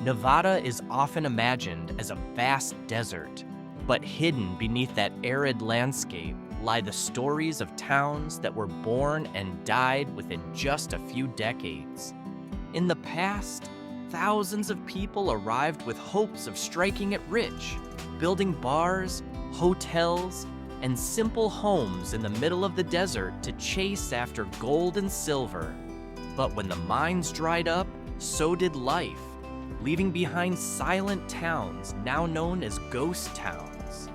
Nevada is often imagined as a vast desert, but hidden beneath that arid landscape lie the stories of towns that were born and died within just a few decades. In the past, thousands of people arrived with hopes of striking it rich, building bars, hotels, and simple homes in the middle of the desert to chase after gold and silver. But when the mines dried up, so did life, leaving behind silent towns now known as ghost towns.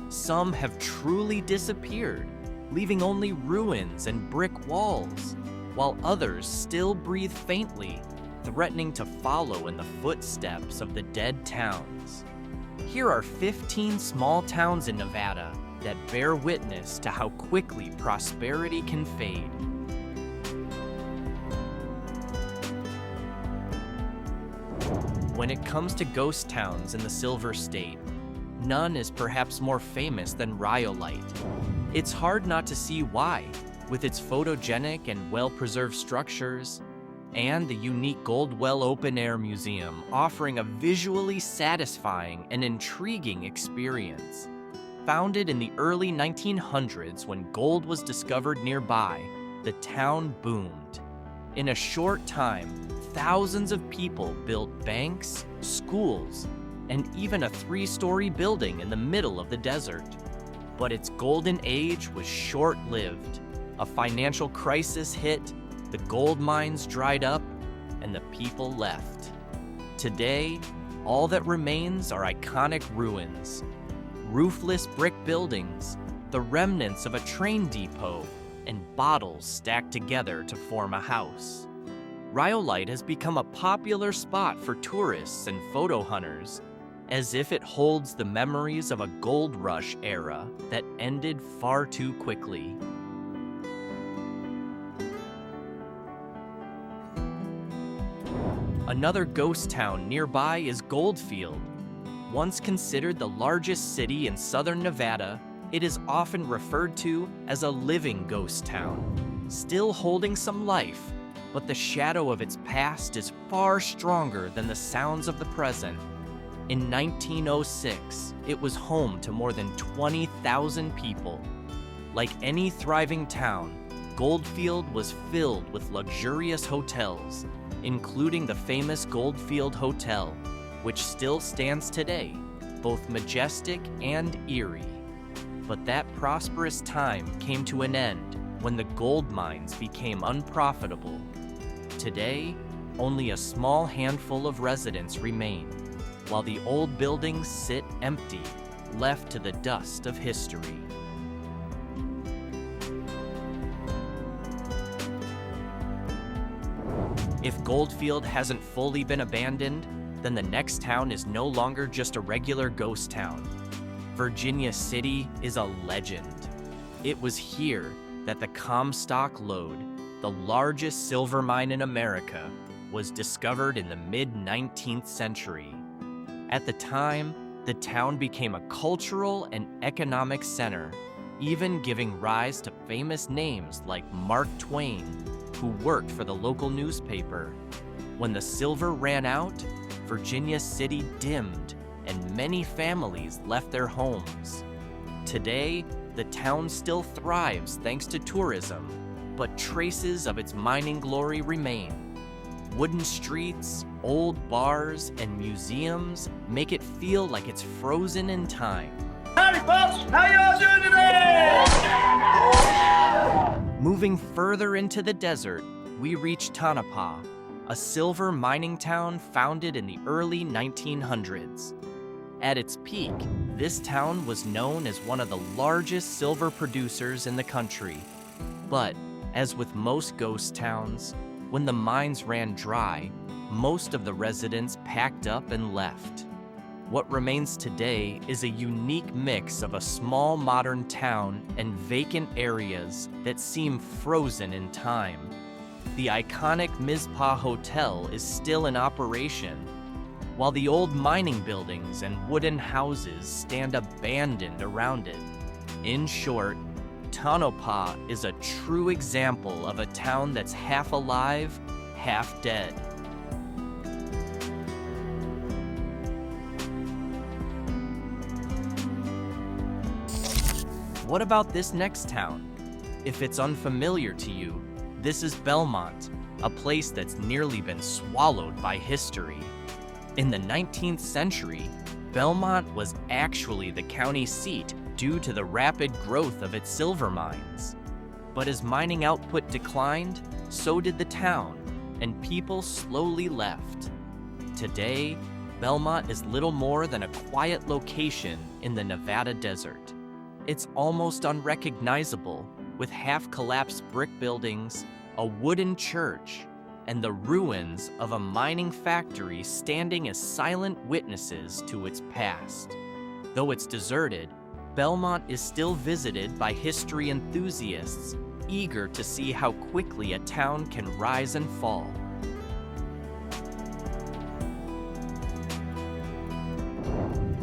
Some have truly disappeared, leaving only ruins and brick walls, while others still breathe faintly, threatening to follow in the footsteps of the dead towns. Here are 15 small towns in Nevada that bear witness to how quickly prosperity can fade. When it comes to ghost towns in the Silver State, none is perhaps more famous than Rhyolite. It's hard not to see why, with its photogenic and well-preserved structures, and the unique Goldwell Open Air Museum offering a visually satisfying and intriguing experience. Founded in the early 1900s when gold was discovered nearby, the town boomed. In a short time, thousands of people built banks, schools, and even a 3-story building in the middle of the desert. But its golden age was short-lived. A financial crisis hit, the gold mines dried up, and the people left. Today, all that remains are iconic ruins, roofless brick buildings, the remnants of a train depot, and bottles stacked together to form a house. Rhyolite has become a popular spot for tourists and photo hunters, as if it holds the memories of a gold rush era that ended far too quickly. Another ghost town nearby is Goldfield. Once considered the largest city in southern Nevada, it is often referred to as a living ghost town, still holding some life, but the shadow of its past is far stronger than the sounds of the present. In 1906, it was home to more than 20,000 people. Like any thriving town, Goldfield was filled with luxurious hotels, including the famous Goldfield Hotel, which still stands today, both majestic and eerie. But that prosperous time came to an end when the gold mines became unprofitable. Today, only a small handful of residents remain, while the old buildings sit empty, left to the dust of history. If Goldfield hasn't fully been abandoned, then the next town is no longer just a regular ghost town. Virginia City is a legend. It was here that the Comstock Lode, the largest silver mine in America, was discovered in the mid-19th century. At the time, the town became a cultural and economic center, even giving rise to famous names like Mark Twain, who worked for the local newspaper. When the silver ran out, Virginia City dimmed, and many families left their homes. Today, the town still thrives thanks to tourism, but traces of its mining glory remain. Wooden streets, old bars, and museums make it feel like it's frozen in time. Howdy, folks! How y'all doing today? Moving further into the desert, we reach Tonopah, a silver mining town founded in the early 1900s. At its peak, this town was known as one of the largest silver producers in the country. But, as with most ghost towns, when the mines ran dry, most of the residents packed up and left. What remains today is a unique mix of a small modern town and vacant areas that seem frozen in time. The iconic Mizpah Hotel is still in operation, while the old mining buildings and wooden houses stand abandoned around it. In short, Tonopah is a true example of a town that's half alive, half dead. What about this next town? If it's unfamiliar to you, this is Belmont, a place that's nearly been swallowed by history. In the 19th century, Belmont was actually the county seat due to the rapid growth of its silver mines. But as mining output declined, so did the town, and people slowly left. Today, Belmont is little more than a quiet location in the Nevada desert. It's almost unrecognizable, with half-collapsed brick buildings, a wooden church, and the ruins of a mining factory standing as silent witnesses to its past. Though it's deserted, Belmont is still visited by history enthusiasts, eager to see how quickly a town can rise and fall.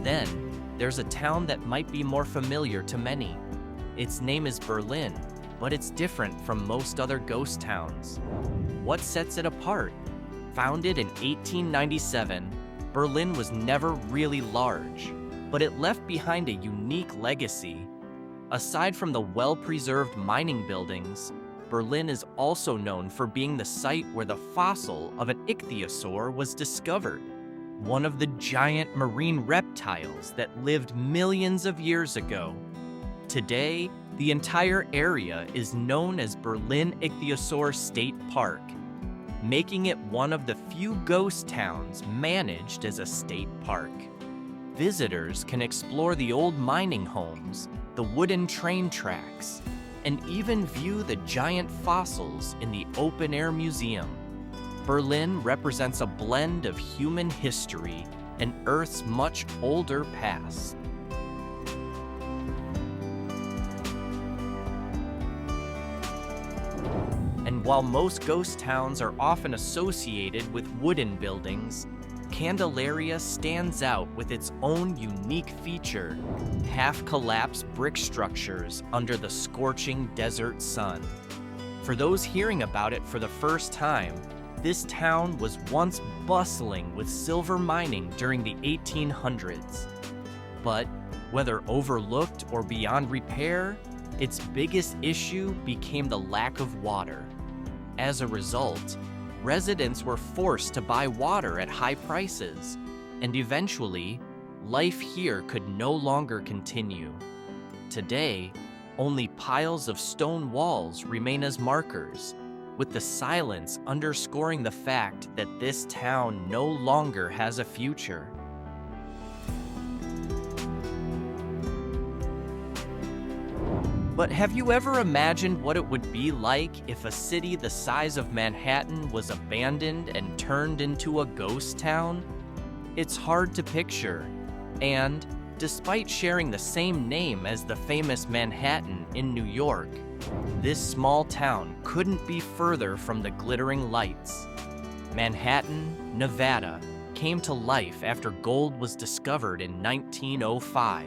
Then, there's a town that might be more familiar to many. Its name is Berlin, but it's different from most other ghost towns. What sets it apart? Founded in 1897, Berlin was never really large, but it left behind a unique legacy. Aside from the well-preserved mining buildings, Berlin is also known for being the site where the fossil of an ichthyosaur was discovered, one of the giant marine reptiles that lived millions of years ago. Today, the entire area is known as Berlin Ichthyosaur State Park, making it one of the few ghost towns managed as a state park. Visitors can explore the old mining homes, the wooden train tracks, and even view the giant fossils in the Open Air Museum. Berlin represents a blend of human history and Earth's much older past. And while most ghost towns are often associated with wooden buildings, Candelaria stands out with its own unique feature: half-collapsed brick structures under the scorching desert sun. For those hearing about it for the first time, this town was once bustling with silver mining during the 1800s. But whether overlooked or beyond repair, its biggest issue became the lack of water. As a result, residents were forced to buy water at high prices, and eventually, life here could no longer continue. Today, only piles of stone walls remain as markers, with the silence underscoring the fact that this town no longer has a future. But have you ever imagined what it would be like if a city the size of Manhattan was abandoned and turned into a ghost town? It's hard to picture, and despite sharing the same name as the famous Manhattan in New York, this small town couldn't be further from the glittering lights. Manhattan, Nevada, came to life after gold was discovered in 1905.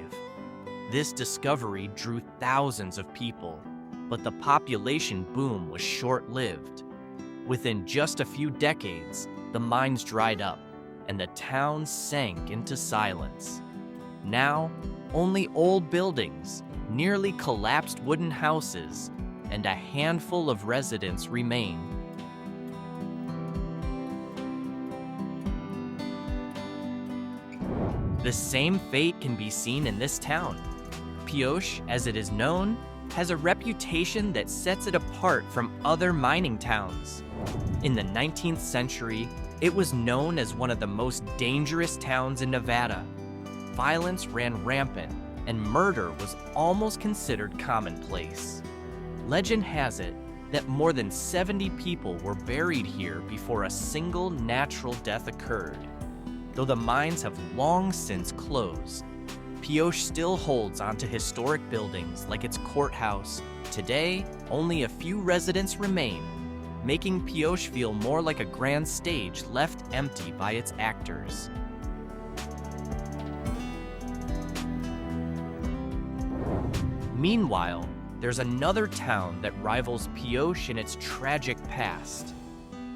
This discovery drew thousands of people, but the population boom was short-lived. Within just a few decades, the mines dried up, and the town sank into silence. Now, only old buildings, nearly collapsed wooden houses, and a handful of residents remain. The same fate can be seen in this town. Pioche, as it is known, has a reputation that sets it apart from other mining towns. In the 19th century, it was known as one of the most dangerous towns in Nevada. Violence ran rampant, and murder was almost considered commonplace. Legend has it that more than 70 people were buried here before a single natural death occurred. Though the mines have long since closed, Pioche still holds onto historic buildings like its courthouse. Today, only a few residents remain, making Pioche feel more like a grand stage left empty by its actors. Meanwhile, there's another town that rivals Pioche in its tragic past.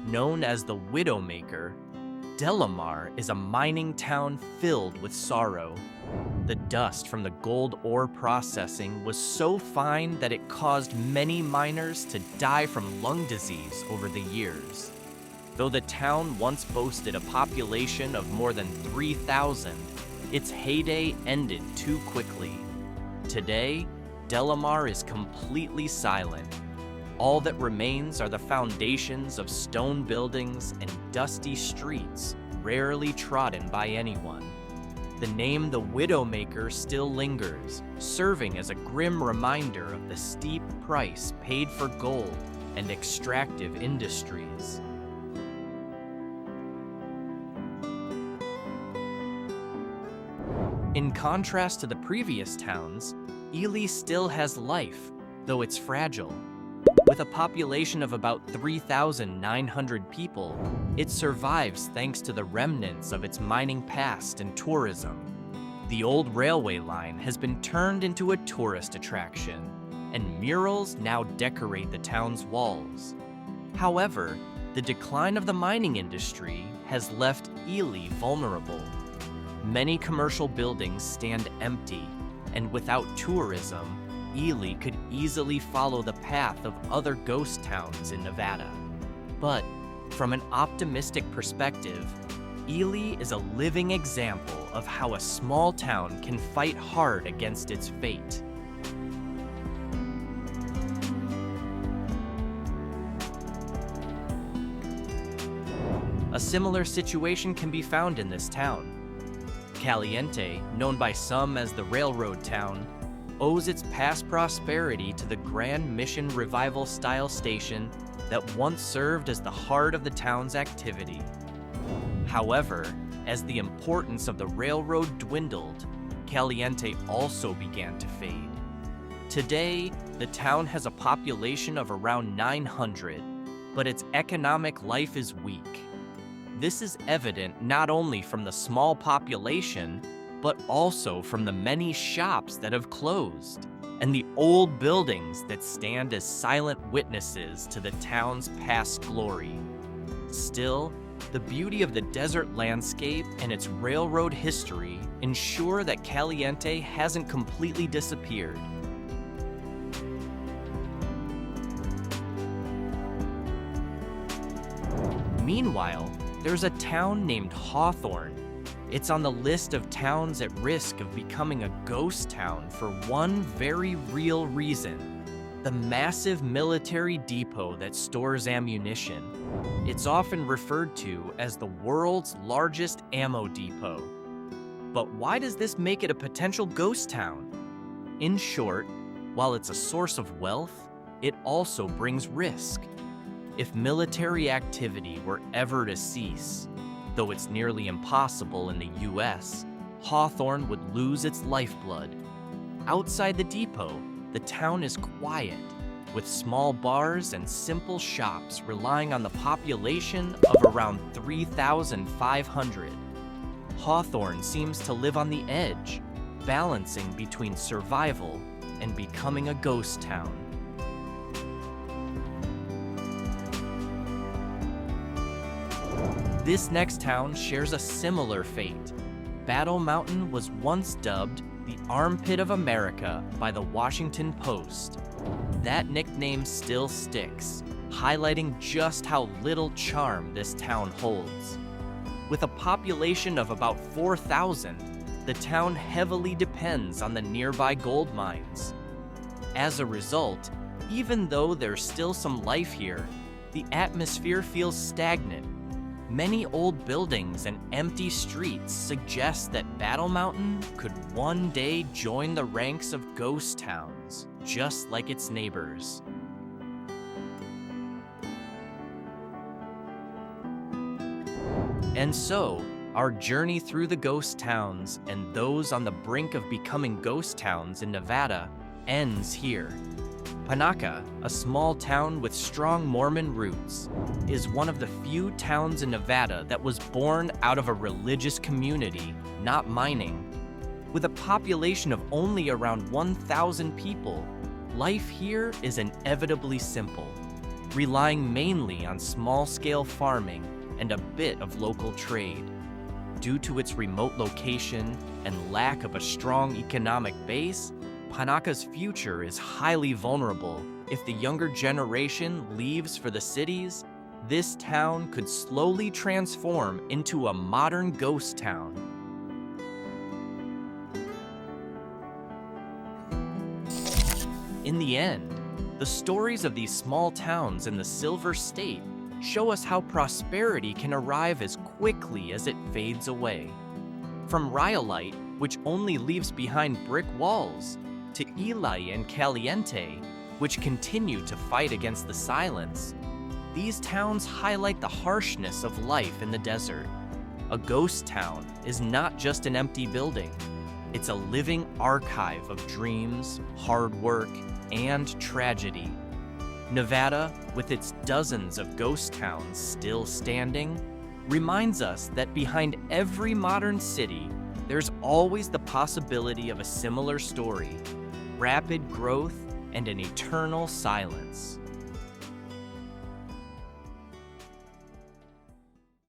Known as the Widowmaker, Delamar is a mining town filled with sorrow. The dust from the gold ore processing was so fine that it caused many miners to die from lung disease over the years. Though the town once boasted a population of more than 3,000, its heyday ended too quickly. Today, Delamar is completely silent. All that remains are the foundations of stone buildings and dusty streets, rarely trodden by anyone. The name the Widowmaker still lingers, serving as a grim reminder of the steep price paid for gold and extractive industries. In contrast to the previous towns, Eerie still has life, though it's fragile. With a population of about 3,900 people, it survives thanks to the remnants of its mining past and tourism. The old railway line has been turned into a tourist attraction, and murals now decorate the town's walls. However, the decline of the mining industry has left Eerie vulnerable. Many commercial buildings stand empty, and without tourism, Eerie could easily follow the path of other ghost towns in Nevada. But from an optimistic perspective, Eerie is a living example of how a small town can fight hard against its fate. A similar situation can be found in this town. Caliente, known by some as the railroad town, owes its past prosperity to the Grand Mission Revival-style station that once served as the heart of the town's activity. However, as the importance of the railroad dwindled, Caliente also began to fade. Today, the town has a population of around 900, but its economic life is weak. This is evident not only from the small population, but also from the many shops that have closed, and the old buildings that stand as silent witnesses to the town's past glory. Still, the beauty of the desert landscape and its railroad history ensure that Caliente hasn't completely disappeared. Meanwhile, there's a town named Hawthorne. It's on the list of towns at risk of becoming a ghost town for one very real reason: the massive military depot that stores ammunition. It's often referred to as the world's largest ammo depot. But why does this make it a potential ghost town? In short, while it's a source of wealth, it also brings risk. If military activity were ever to cease, though it's nearly impossible in the US, Hawthorne would lose its lifeblood. Outside the depot, the town is quiet, with small bars and simple shops relying on the population of around 3,500. Hawthorne seems to live on the edge, balancing between survival and becoming a ghost town. This next town shares a similar fate. Battle Mountain was once dubbed the Armpit of America by the Washington Post. That nickname still sticks, highlighting just how little charm this town holds. With a population of about 4,000, the town heavily depends on the nearby gold mines. As a result, even though there's still some life here, the atmosphere feels stagnant. Many old buildings and empty streets suggest that Battle Mountain could one day join the ranks of ghost towns, just like its neighbors. And so, our journey through the ghost towns and those on the brink of becoming ghost towns in Nevada ends here. Panaca, a small town with strong Mormon roots, is one of the few towns in Nevada that was born out of a religious community, not mining. With a population of only around 1,000 people, life here is inevitably simple, relying mainly on small-scale farming and a bit of local trade. Due to its remote location and lack of a strong economic base, Panaca's future is highly vulnerable. If the younger generation leaves for the cities, this town could slowly transform into a modern ghost town. In the end, the stories of these small towns in the Silver State show us how prosperity can arrive as quickly as it fades away. From Rhyolite, which only leaves behind brick walls, to Eerie and Caliente, which continue to fight against the silence, these towns highlight the harshness of life in the desert. A ghost town is not just an empty building. It's a living archive of dreams, hard work, and tragedy. Nevada, with its dozens of ghost towns still standing, reminds us that behind every modern city, there's always the possibility of a similar story, rapid growth, and an eternal silence.